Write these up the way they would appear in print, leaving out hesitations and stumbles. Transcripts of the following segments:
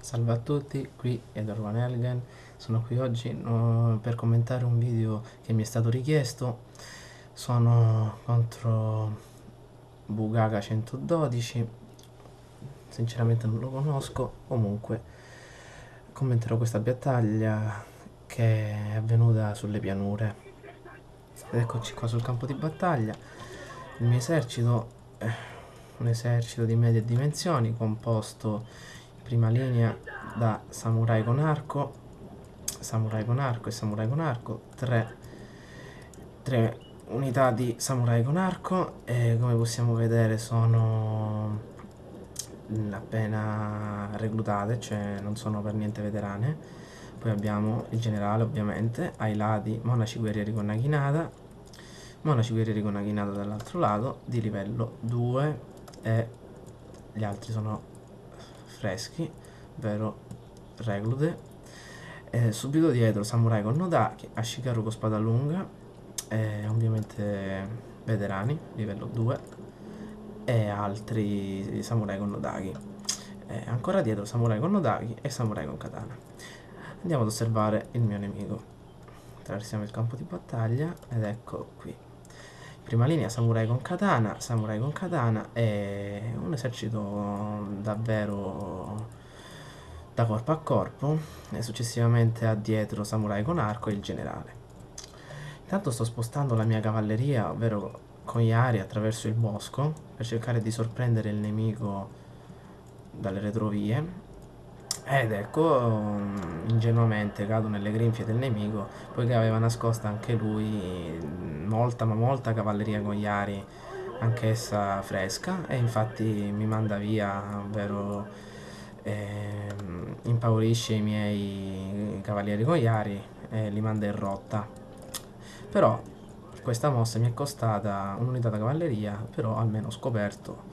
Salve a tutti, qui è Darwan Elgen, sono qui oggi per commentare un video che mi è stato richiesto. Sono contro Bugaga 112, sinceramente non lo conosco, comunque commenterò questa battaglia che è avvenuta sulle pianure. Ed eccoci qua sul campo di battaglia, il mio esercito è un esercito di medie dimensioni composto in prima linea da samurai con arco e samurai con arco, tre unità di samurai con arco e come possiamo vedere sono appena reclutate, cioè non sono per niente veterane. Poi abbiamo il generale ovviamente, ai lati monaci guerrieri con naginata, monaci guerrieri con naginata dall'altro lato di livello 2 e gli altri sono freschi, ovvero reclute. Subito dietro samurai con nodaki, ashikaru con spada lunga, ovviamente veterani, livello 2 e altri samurai con nodaki. Ancora dietro samurai con nodaki e samurai con katana. Andiamo ad osservare il mio nemico. Attraversiamo il campo di battaglia ed ecco qui. Prima linea samurai con katana e un esercito davvero da corpo a corpo e successivamente a dietro samurai con arco e il generale. Intanto sto spostando la mia cavalleria, ovvero Koyari, attraverso il bosco per cercare di sorprendere il nemico dalle retrovie ed ecco, ingenuamente cado nelle grinfie del nemico, poiché aveva nascosta anche lui molta ma molta cavalleria Koyari, anch'essa fresca, e infatti mi manda via, ovvero impaurisce i miei cavalieri Koyari e li manda in rotta. Però questa mossa mi è costata un'unità da cavalleria, però almeno ho scoperto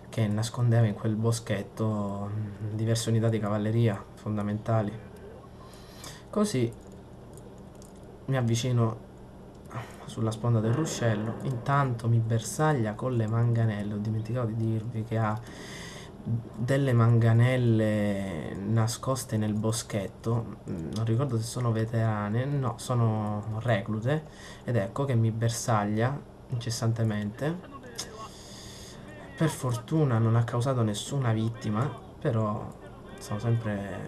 che nascondeva in quel boschetto diverse unità di cavalleria fondamentali. Così mi avvicino sulla sponda del ruscello, intanto mi bersaglia con le manganelle. Ho dimenticato di dirvi che ha delle manganelle nascoste nel boschetto, non ricordo se sono veterane, no, sono reclute, ed ecco che mi bersaglia incessantemente. Per fortuna non ha causato nessuna vittima, però sono sempre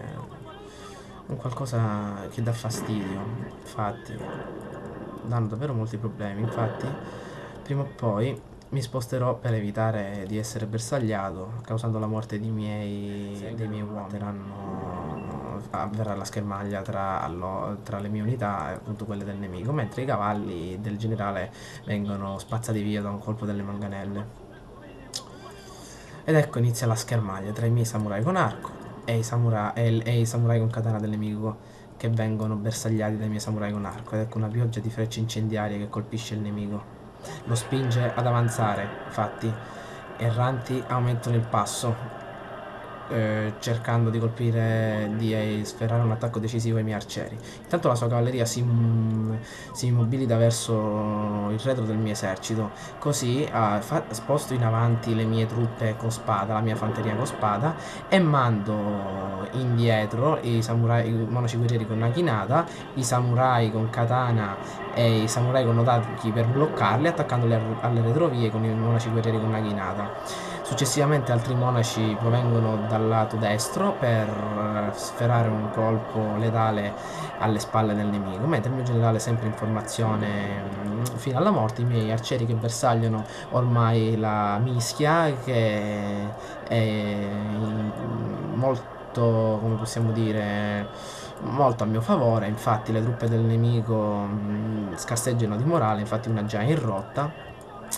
un qualcosa che dà fastidio, infatti danno davvero molti problemi. Infatti prima o poi mi sposterò per evitare di essere bersagliato, causando la morte dei miei uomini. Avverrà la schermaglia tra le mie unità e appunto quelle del nemico, mentre i cavalli del generale vengono spazzati via da un colpo delle manganelle. Ed ecco inizia la schermaglia tra i miei samurai con arco e i samurai con katana del nemico, che vengono bersagliati dai miei samurai con arco. Ed ecco una pioggia di frecce incendiarie che colpisce il nemico. Lo spinge ad avanzare, infatti erranti aumentano il passo, cercando di colpire, di sferrare un attacco decisivo ai miei arcieri. Intanto la sua cavalleria si immobilita verso il retro del mio esercito, così sposto in avanti le mie truppe con spada, la mia fanteria con spada, e mando indietro i monaci guerrieri con naginata, i samurai con katana e i samurai con nodaki per bloccarli, attaccandoli alle retrovie con i monaci guerrieri con naginata. Successivamente altri monaci provengono dal lato destro per sferrare un colpo letale alle spalle del nemico, mentre il mio generale sempre in formazione fino alla morte, i miei arcieri che bersagliano ormai la mischia, che è molto, come possiamo dire, molto a mio favore. Infatti le truppe del nemico scarseggiano di morale, infatti una già in rotta,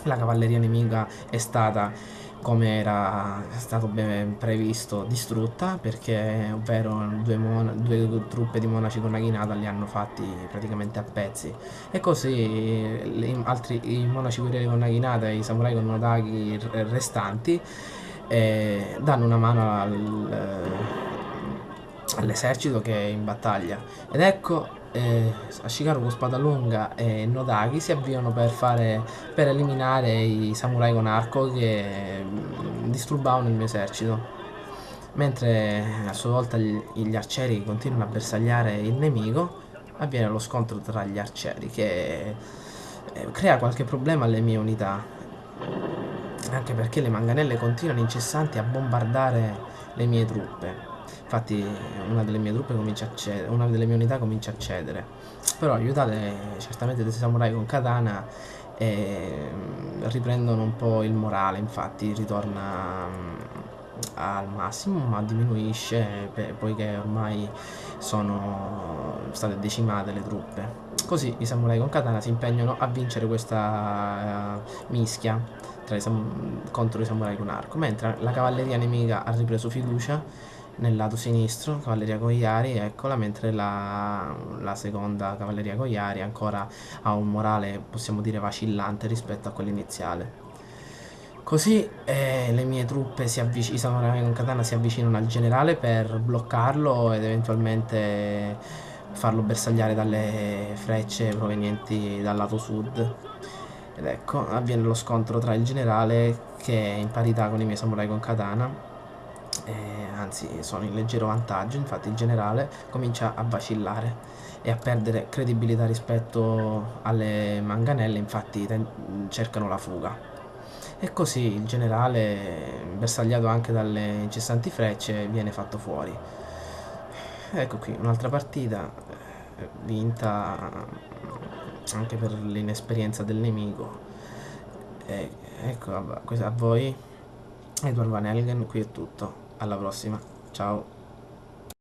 la cavalleria nemica è stata, come era stato ben previsto, distrutta, perché ovvero due truppe di monaci con naginata li hanno fatti praticamente a pezzi, e così i monaci guerrieri con naginata e i samurai con nodaki restanti danno una mano all'esercito che è in battaglia. Ed ecco Ashikaru con spada lunga e Nodaki si avviano per eliminare i samurai con arco che disturbavano il mio esercito. Mentre a sua volta gli arcieri continuano a bersagliare il nemico, avviene lo scontro tra gli arcieri che crea qualche problema alle mie unità, anche perché le manganelle continuano incessanti a bombardare le mie truppe. Infatti una delle mie truppe comincia a cedere, una delle mie unità comincia a cedere. Però aiutate certamente dei samurai con katana e riprendono un po' il morale, infatti ritorna al massimo ma diminuisce poiché ormai sono state decimate le truppe. Così i samurai con katana si impegnano a vincere questa mischia contro i samurai con arco, mentre la cavalleria nemica ha ripreso fiducia nel lato sinistro, cavalleria con Yari, eccola, mentre la seconda cavalleria con Yari ancora ha un morale, possiamo dire, vacillante rispetto a quello iniziale. Così le mie truppe i samurai con katana si avvicinano al generale per bloccarlo ed eventualmente farlo bersagliare dalle frecce provenienti dal lato sud. Ed ecco, avviene lo scontro tra il generale, che è in parità con i miei samurai con katana, anzi sono in leggero vantaggio. Infatti il generale comincia a vacillare e a perdere credibilità rispetto alle manganelle, infatti cercano la fuga. E così il generale, bersagliato anche dalle incessanti frecce, viene fatto fuori. Ecco qui, un'altra partita vinta anche per l'inesperienza del nemico. E ecco, a voi, Edward Van Helgen, qui è tutto. Alla prossima, ciao.